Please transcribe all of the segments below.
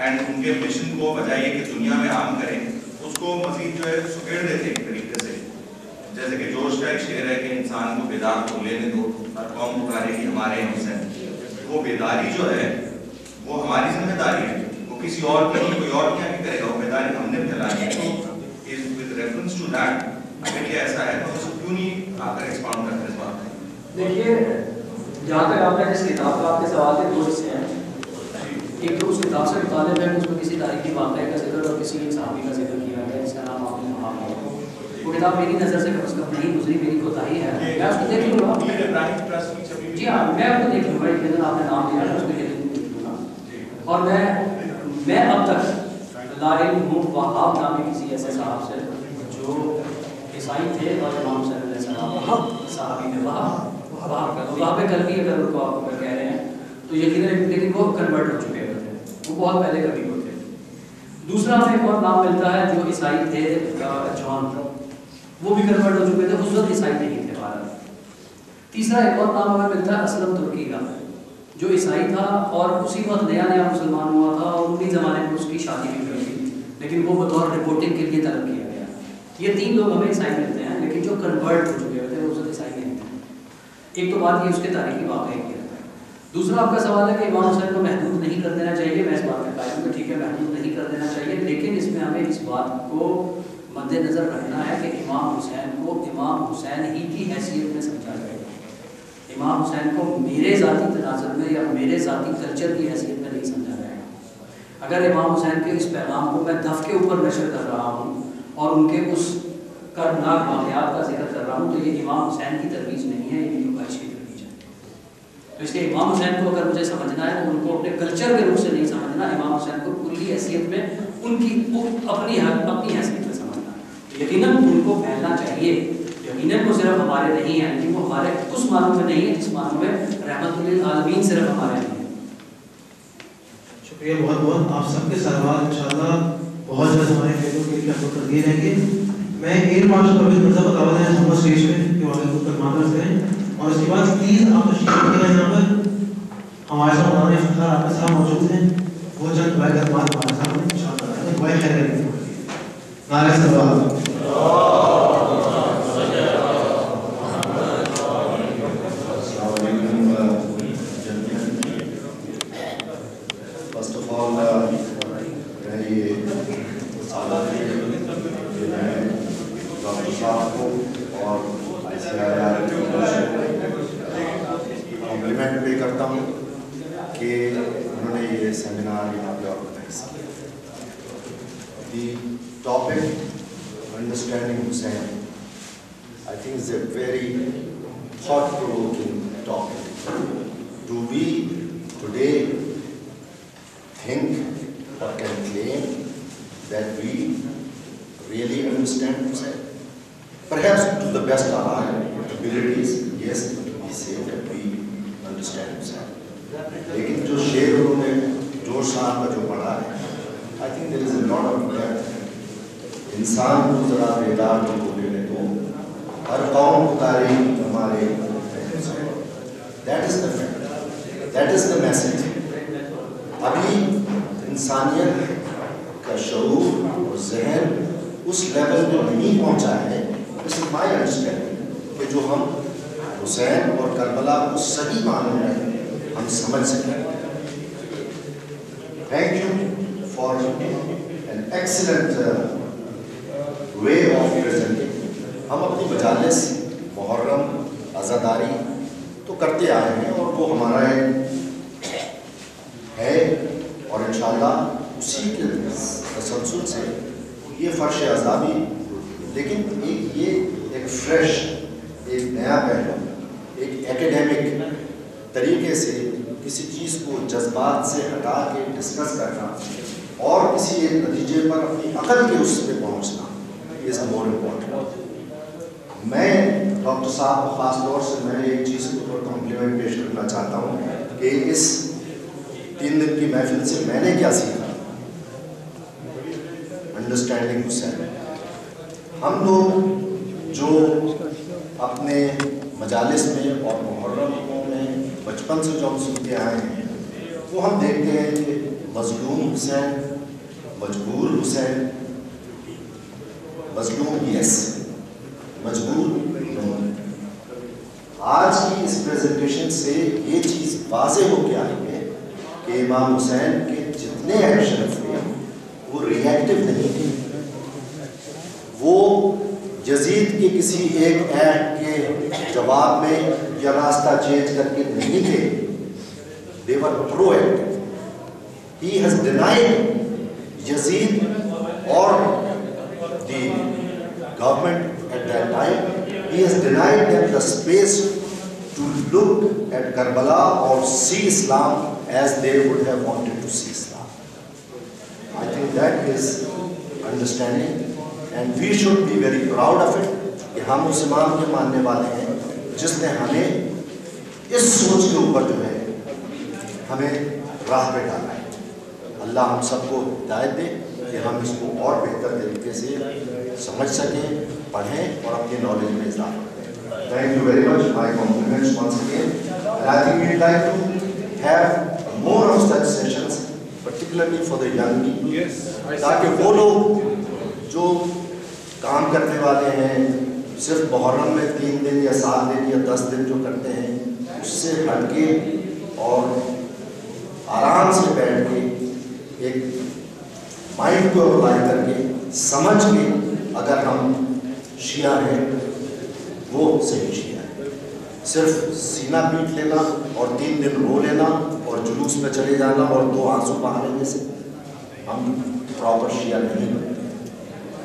And ان کے mission کو بجائے کہ دنیا میں عام کریں اس کو مزید جو ہے سکیڑ دیتے ایک طریقے سے. جیسے کہ جوش کا ایک شعر ہے کہ انسان کو بیدار ہو لینے دو، ہر قوم پکارے گی ہمارے حسین. وہ بیداری جو ہے وہ ہماری ذمہ داری ہے، وہ کسی اور کی نہیں، کوئی اور کیا کرے گا، وہ بیداری ہم نے پھیلانی ہے. تو ود ریفرنس ٹو دیٹ اگر یہ ایسا ہے تو اس کو کیوں نہیں آ کر ایکسپاؤنڈ کرتے اس بات میں؟ دیکھیے جہاں تک آپ نے جس کتاب کا آپ کے سوال کے دو حصے ہیں، ایک تو اس کتاب سے مطالب ہے کہ اس میں کسی تاریخی واقعے کا ذکر اور کسی صحابی کا ذکر کیا گیا جس کا نام آپ نے وہاں ہے. وہ کتاب میری نظر سے کم از کم نہیں گزری، میری کوتاہی ہے. میں اس کو دیکھ لوں گا. جی ہاں میں اس کو دیکھ لوں گا. ایک دن آپ نے نام لیا ہے اس کو دیکھ لوں گا. اور میں اب تک لا علم ہوں وہاب نامی کسی ایسے صاحب سے جو عیسائی تھے اور امام صلی اللہ علیہ وسلم صحابی نے وہاں پہ کل بھی اگر ان کو آپ کہہ رہے ہیں تو یقیناً، لیکن وہ کنورٹ ہو چکے ہوئے تھے، وہ بہت پہلے کبھی ہوتے. دوسرا ہمیں ایک اور نام ملتا ہے جو عیسائی تھے، جان، وہ بھی کنورٹ ہو چکے تھے، اس وقت عیسائی نہیں تھے بھارت. تیسرا ایک اور نام ہمیں ملتا ہے اسلم ترکی کا، جو عیسائی تھا اور اسی وقت نیا مسلمان ہوا تھا اور انہی زمانے میں اس کی شادی بھی ہوئی تھی، لیکن وہ بطور رپورٹنگ کے لیے طلب کیا گیا. یہ تین لوگ ہمیں عیسائی ملتے ہیں، لیکن جو کنورٹ ہو چکے ہوتے ہیں اس وقت عیسائی نہیں تھے. ایک تو بات یہ اس کے تاریخی واقعے کی ہے. دوسرا آپ کا سوال ہے کہ امام حسین کو محدود نہیں کر دینا چاہیے. میں اس بات میں قائم ہوں کہ ٹھیک ہے محدود نہیں کر دینا چاہیے، لیکن اس میں ہمیں اس بات کو مد نظر رکھنا ہے کہ امام حسین کو امام حسین ہی کی حیثیت میں سمجھا جائے گا. امام حسین کو میرے ذاتی تناظر میں یا میرے ذاتی کلچر کی حیثیت میں نہیں سمجھا جائے گا. اگر امام حسین کے اس پیغام کو میں دف کے اوپر نشر کر رہا ہوں اور ان کے اس کرناک واقعات کا ذکر کر رہا ہوں تو یہ امام حسین کی ترویج نہیں ہے، یہ یوگاش کی ترویج ہے. تو اس لیے امام حسین کو اگر مجھے سمجھنا ہے تو ان کو اپنے کلچر کے روپ سے نہیں سمجھنا، امام حسین کو کلی حیثیت میں ان کی اپنی حیثیت میں سمجھنا. یقیناً ان کو پھیلنا چاہیے، یقیناً وہ صرف ہمارے نہیں ہیں، لیکن وہ ہمارے اس معنوں میں نہیں ہے جس معنوں میں رحمت للعالمین صرف ہمارے نہیں ہیں. شکریہ بہت بہت. آپ سب کے سوال انشاءاللہ بہت جلد ہمارے فیسبک پیج پہ اپلوڈ کر دیے جائیں گے. میں ایئر مارشل پرویز مرزا کو دعوت دینا چاہوں گا اسٹیج پہ کہ وہ آگے خود پر مانگ کریں، اور اس کے بعد پلیز آپ تشریف رکھیے گا. یہاں پر ہمارے ساتھ مولانا افتخار آپ کے ساتھ موجود ہیں، وہ چند دعائیں خدمات ہمارے سامنے انشاءاللہ دعائیں خیر کریں گے. نعرہ صلوات. کمپلیمنٹ پے کرتا ہوں کہ انہوں نے یہ سیمینار یہاں پہ آرگنائز کیا. The topic understanding Hussain I think is a very thought-provoking topic. Do we today think or can claim that we really understand Hussein? Perhaps to the best of our abilities, yes, we say that we understand Hussein. لیکن جو شعر انہوں نے جوش صاحب کا جو پڑھا ہے, I think there is a lot of depth. انسان کو ذرا بیدار جو بولے تو ہر قوم پکارے ہمارے. That is the fact. That is the message. ابھی انسانیت کا شعور اور ذہن اس لیول پہ نہیں پہنچا ہے. This is my understanding کہ جو ہم حسین اور کربلا کو صحیح معنوں میں ہم سمجھ سکیں. Thank you for an excellent way of presenting. ہم اپنی مجالس محرم عزاداری تو کرتے آئے ہیں اور وہ ہمارا ہے اور انشاءاللہ اسی کے تسلسل سے یہ فرش عذابی, لیکن ایک فریش, ایک نیا پہلو, ایک ایکیڈیمک طریقے سے کسی چیز کو جذبات سے ہٹا کے ڈسکس کرنا اور کسی ایک نتیجے پر اپنی عقل کے اس پہ پہنچنا is more important. میں ڈاکٹر صاحب کو خاص طور سے میں ایک چیز کے اوپر کمپلیمنٹ پیش کرنا چاہتا ہوں کہ اس 3 دن کی محفل سے میں نے کیا سیکھا. انڈرسٹینڈنگ حسین. ہم لوگ جو اپنے مجالس میں اور محرموں میں بچپن سے جو ہم سنتے آئے ہیں وہ ہم دیکھتے ہیں کہ مظلوم حسین، مجبور حسین، مظلوم یس، مجبور نو. آج کی اس پریزنٹیشن سے یہ چیز واضح ہو کے آئی ہے کہ امام حسین کے جتنے ایکشن تھے وہ ری ایکٹیو نہیں تھے. وہ یزید کے کسی ایک ایکٹ کے جواب میں یا راستہ چینج کر کے نہیں تھے. They were proactive. He has denied Yazid or the government at that time, he has denied them the space to look at Karbala or see Islam as they would have wanted to see Islam. I think that is understanding and we should be very proud of it کہ ہم اس امام کے ماننے والے ہیں جس نے ہمیں اس سوچ کے اوپر جو ہے ہمیں راہ پہ ڈالا ہے. اللہ ہم سب کو ہدایت دے کہ ہم اس کو اور بہتر طریقے سے سمجھ سکیں, پڑھیں اور اپنی نالج میں اضافہ کریں. Thank you very much. My compliments once again. And I think we'd like to have more of such sessions, particularly for the young people. Yes. تاکہ وہ لوگ جو کام کرنے والے ہیں صرف محرم میں 3 دن یا 7 دن یا 10 دن جو کرتے ہیں اس سے ہٹ کے اور آرام سے بیٹھ کے ایک مائنڈ کو اپلائی کر کے سمجھ کے اگر ہم شیعہ ہیں وہ صحیح شیعہ ہے. صرف سینہ پیٹ لینا اور 3 دن رو لینا اور جلوس میں چلے جانا اور 2 آنسو بہا لینے سے ہم پراپر شیعہ نہیں بنتے.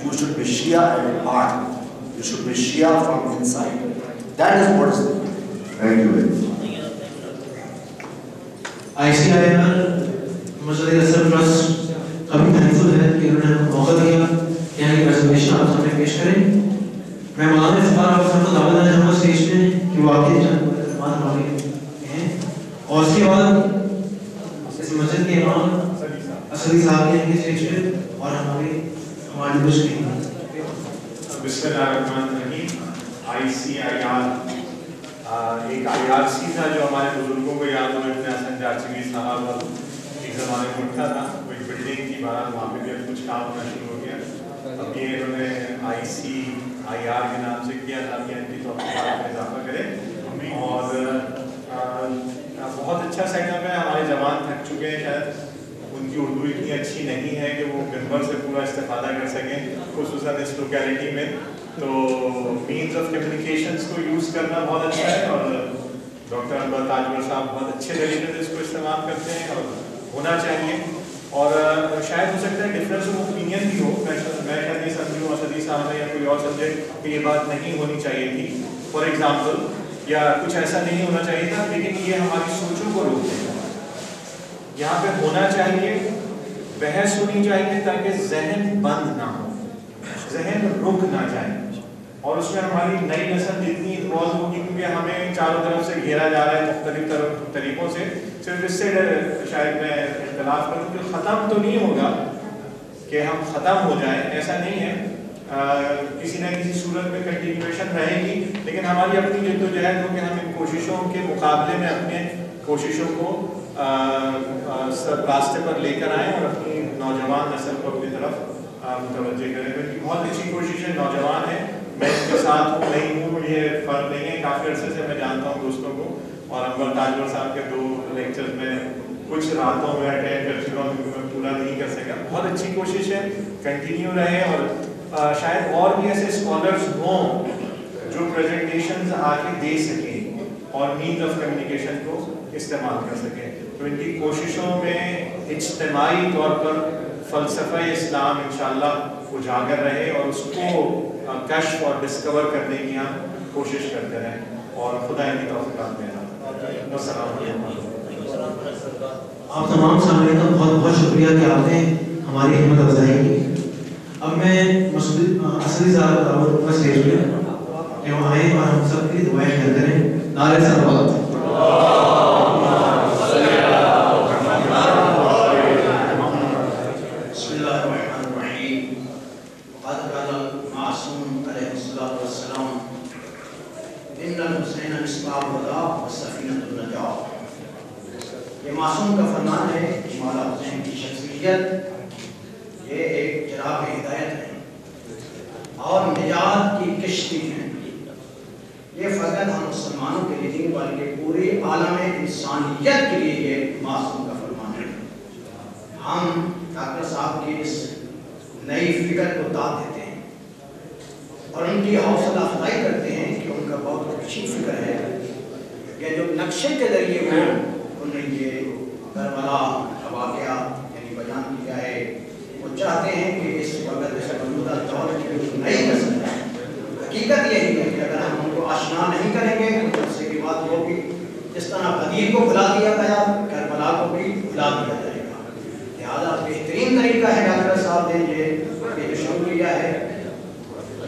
You should be Shia at heart. You should be Shia from inside. That is what is the thing. Thank you very much. ICIR مسجد اثر ٹرسٹ کبھی تھینکفل ہے کہ انہوں نے موقع دیا یہاں کی پریزنٹیشن آپ سامنے پیش کریں. میں مولانا افتخار آپ سب کو دعوت دینا چاہوں گا اسٹیج پہ کہ وہ آپ کے چند مہمان والے ہیں اور اس کے بعد اس مسجد کے امام اسدی صاحب کے اسٹیج پہ اور ہماری کچھ نہیں. بسم اللہ الرحمن الرحیم. ICIR ایک IRC تھا جو ہمارے بزرگوں کو یاد ہو. ابن حسن جاچوی صاحب ایک زمانے میں اٹھا تھا, وہ ایک بلڈنگ کی بارات, وہاں پہ بھی اب کچھ کام ہونا شروع ہو گیا. اب یہ انہوں نے ICIR کے نام سے کیا تاکہ ان کی توقعات میں اضافہ کرے. اور بہت اچھا سیٹ اپ ہے. ہمارے جوان تھک چکے ہیں, شاید ان کی اردو اتنی اچھی نہیں ہے کہ وہ منبر سے پورا استفادہ کر سکیں, خصوصاً اس لوکیلٹی میں. تو مینز آف کمیونیکیشنس کو یوز کرنا بہت اچھا ہے اور ڈاکٹر انور تاجور صاحب بہت اچھے طریقے سے اس کو استعمال کرتے ہیں اور ہونا چاہیے. اور شاید ہو سکتا ہے ڈفرینس آف اوپینین بھی ہو. میں شاید یہ سمجھوں اسدی صاحب نے یا کوئی اور سمجھے کہ یہ بات نہیں ہونی چاہیے تھی فار ایگزامپل, یا کچھ ایسا نہیں ہونا چاہیے تھا, لیکن یہ ہماری سوچوں کو روکتے ہیں. یہاں پہ ہونا چاہیے, بحث ہونی چاہیے تاکہ ذہن بند نہ ہو, ذہن رک نہ جائے. اور اس میں ہماری نئی نسل جتنی انوالو ہوگی, کیونکہ ہمیں چاروں طرف سے گھیرا جا رہا ہے مختلف طریقوں سے. صرف اس سے شاید میں اختلاف کروں کہ ختم تو نہیں ہوگا کہ ہم ختم ہو جائیں, ایسا نہیں ہے. کسی نہ کسی صورت میں کنٹینیویشن رہے گی, لیکن ہماری اپنی جدوجہد ہو کہ ہم ان کوششوں کے مقابلے میں اپنے کوششوں کو راستے پر لے کر آئیں اور اپنی نوجوان نسل کو اپنی طرف متوجہ کریں. بہت اچھی کوشش ہے, نوجوان ہے, میں اس کے ساتھ ہوں نہیں ہوں یہ فرق نہیں ہے. کافی عرصے سے میں جانتا ہوں دوستوں کو, اور انور تاجور صاحب کے 2 لیکچر میں کچھ راتوں میں اٹینڈ کر چکا ہوں, میں پورا نہیں کر سکا. بہت اچھی کوشش ہے, کنٹینیو رہے. اور شاید اور بھی ایسے اسکالرس ہوں جو پریزنٹیشنز آگے دے سکیں اور مینز آف کمیونیکیشن کو استعمال کر سکیں. تو ان کی کوششوں میں اجتماعی طور پر فلسفہ اسلام انشاءاللہ اجاگر رہے اور اس کو کشف اور ڈسکور کرنے کی ہم کوشش کرتے رہیں, اور خدا ان کی توفیقات دے. السلام علیکم. آپ تمام سامعین کا بہت بہت شکریہ کہ آپ نے ہماری ہمت افزائی کی. اب میں اسدی صاحب کو دعوت دوں گا اسٹیج پہ کہ وہ آئیں اور ہم سب کی دعائیں خیر کریں. نعرہ صلوات. یہ معصوم کا فرمان ہے مولا حسین کی شریعت یہ ایک چراغ ہدایت ہے اور نجات کی کشتی ہے. یہ فقط ہم مسلمانوں کے لیے نہیں بلکہ پوری عالم انسانیت کے لیے یہ معصوم کا فرمان ہے. ہم ڈاکٹر صاحب کی اس نئی فکر کو داد دیتے ہیں اور ان کی حوصلہ افزائی کرتے ہیں کہ ان کا بہت اچھی فکر ہے کہ جو نقشے کے ذریعے وہ انہوں نے یہ کربلا کا واقعہ یعنی بیان کیا ہے. وہ چاہتے ہیں کہ اس وقت اس موجودہ دور کی نئی نسل ہے. حقیقت یہی ہے کہ اگر ہم ان کو آشنا نہیں کریں گے تو عرصے کی بات ہوگی جس طرح غدیر کو بھلا دیا گیا کربلا کو بھی بھلا دیا جائے گا. لہٰذا بہترین طریقہ ہے ڈاکٹر صاحب نے یہ جو شروع کیا ہے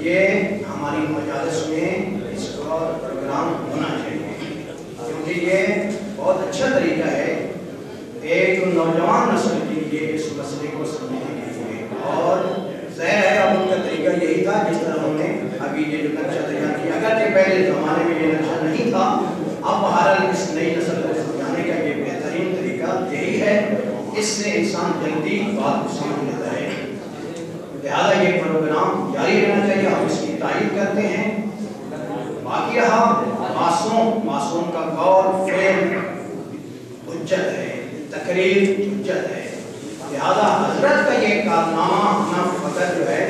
یہ ہماری مجالس میں اس کا پروگرام ہونا چاہیے کیونکہ یہ بہت اچھا طریقہ ہے ایک نوجوان نسل کے لیے اس مسئلے کو سمجھنے کے لیے. اور ظاہر ہے اب ان کا طریقہ یہی تھا جس طرح ہم نے ابھی یہ جو نقشہ تیار کیا اگرچہ پہلے زمانے میں یہ نقشہ نہیں تھا. اب بہرحال اس نئی نسل کو سمجھانے کا یہ بہترین طریقہ یہی ہے. اس سے انسان جلدی بات کو سمجھ لیتا ہے. لہٰذا یہ پروگرام جاری رہنا چاہیے. ہم اس کی تائید کرتے ہیں. باقی رہا معصوم کا قول فعل حجت ہے تقریر حجت ہے. لہذا حضرت کا یہ کارنامہ اپنا فقط جو ہے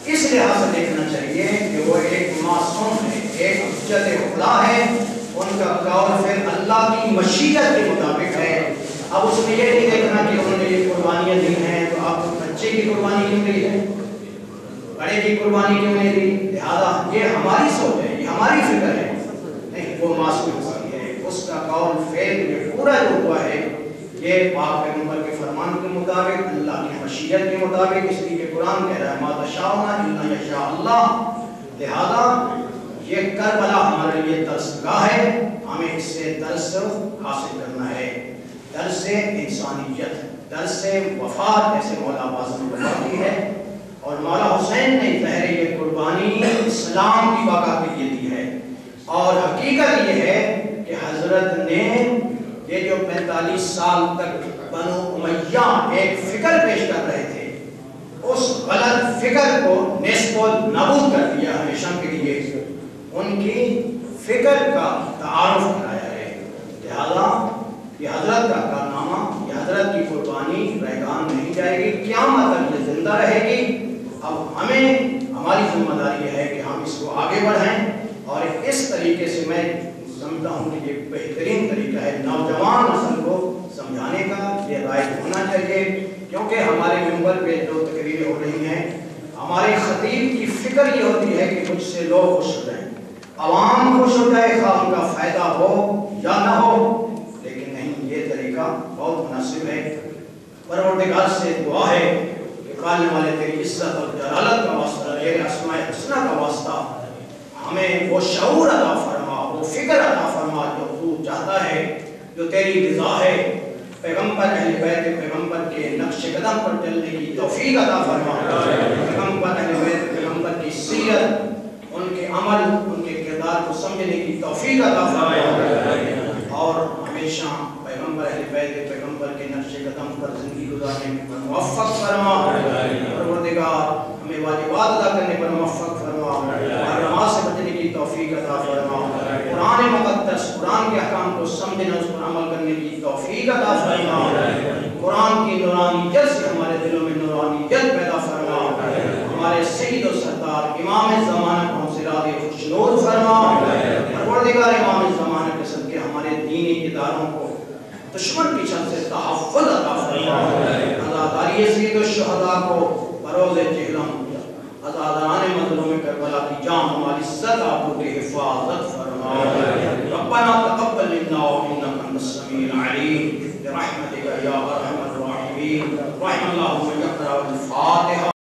اس لحاظ سے دیکھنا چاہیے کہ وہ ایک معصوم ہے ایک حجت خدا ہے. ان کا قول فعل اللہ کی مشیت کے مطابق ہے. اب اس میں یہ نہیں دیکھنا کہ انہوں نے یہ قربانیاں دی ہیں تو آپ بچے کی قربانی کیوں دی ہے بڑے کی قربانی کیوں نہیں دی. لہذا یہ ہماری سوچ ہے یہ ہماری فکر ہے. نہیں وہ معصوم ہے اس کا قول فعل یہ پورا جو ہوا ہے یہ پاک پیغمبر کے فرمان کے مطابق اللہ کی مشیت کے مطابق. اس لیے کہ قرآن کہہ رہا ہے ما تشاءون الا یشاء اللہ. لہذا یہ کربلا ہمارے لیے درس گاہ ہے. ہمیں اس سے درس حاصل کرنا ہے. درس انسانیت درس وفات جیسے مولا عباس نے بتائی ہے. اور مولا حسین نے ظاہر یہ قربانی اسلام کی بقا کے لیے دی ہے. اور حقیقت یہ ہے کہ حضرت نے یہ جو 45 سال تک بنو امیہ ایک فکر پیش کر رہے تھے اس غلط فکر کو نیست و نابود کر دیا ہمیشہ کے لیے. ان کی فکر کا تعارف کرایا ہے. لہذا یہ حضرت کا کارنامہ یہ حضرت کی قربانی ریگان نہیں جائے گی قیامت تک یہ زندہ رہے گی. اب ہماری ذمہ داری ہے کہ ہم اس کو آگے بڑھائیں. اور اس طریقے سے میں سمجھتا ہوں کہ یہ بہترین طریقہ ہے نوجوان نسل کو سمجھانے کا. یہ رائج ہونا چاہیے کیونکہ ہمارے ممبر پہ جو تقریریں ہو رہی ہیں ہمارے خطیب کی فکر یہ ہوتی ہے کہ مجھ سے لوگ خوش ہو جائیں عوام خوش ہو جائے خواہ ان کا فائدہ ہو یا نہ ہو. لیکن نہیں یہ طریقہ بہت مناسب ہے. پروردگار سے دعا ہے کہ کالنے والے تیری عزت اور جلالت کا واسطہ تیرے اسماء حسنہ کا واسطہ ہمیں وہ شعور عطا فرما وہ فکر عطا فرما جو تو چاہتا ہے جو تیری رضا ہے. پیغمبر اہل بیت پیغمبر کے نقش قدم پر چلنے کی توفیق عطا فرما. پیغمبر اہل بیت پیغمبر کی سیرت ان کے عمل ان کے کردار کو سمجھنے کی توفیق عطا فرما. اور ہمیشہ پیغمبر اہل بیت پیغمبر کے نقش قدم پر زندگی گزارنے پر موفق فرما. پروردگار ہمیں واجبات ادا کرنے پر موفق فرما. محرمات سے بچنے کی توفیق عطا فرما. قرآن مقدس قرآن کے احکام کو سمجھنا اس پر عمل کرنے کی توفیق عطا فرما. قرآن کی نورانیت سے ہمارے دلوں میں نورانیت پیدا فرما. ہمارے سید و سردار امام زمانہ کو صراط خوشنود فرما. پروردگار امام زمانہ کے صدقے ہمارے دینی اداروں کو دشمن کی شر سے تحفظ عطا فرما. عزاداری سید الشہداء کو بروز جہلم عزادان مظلوم کربلا کی جان ہماری عزت آپ کی حفاظت فرما. ربنا تقبل منا انك انت السميع العليم برحمتك يا ارحم الراحمين. رحم الله من يقرأ الفاتحة.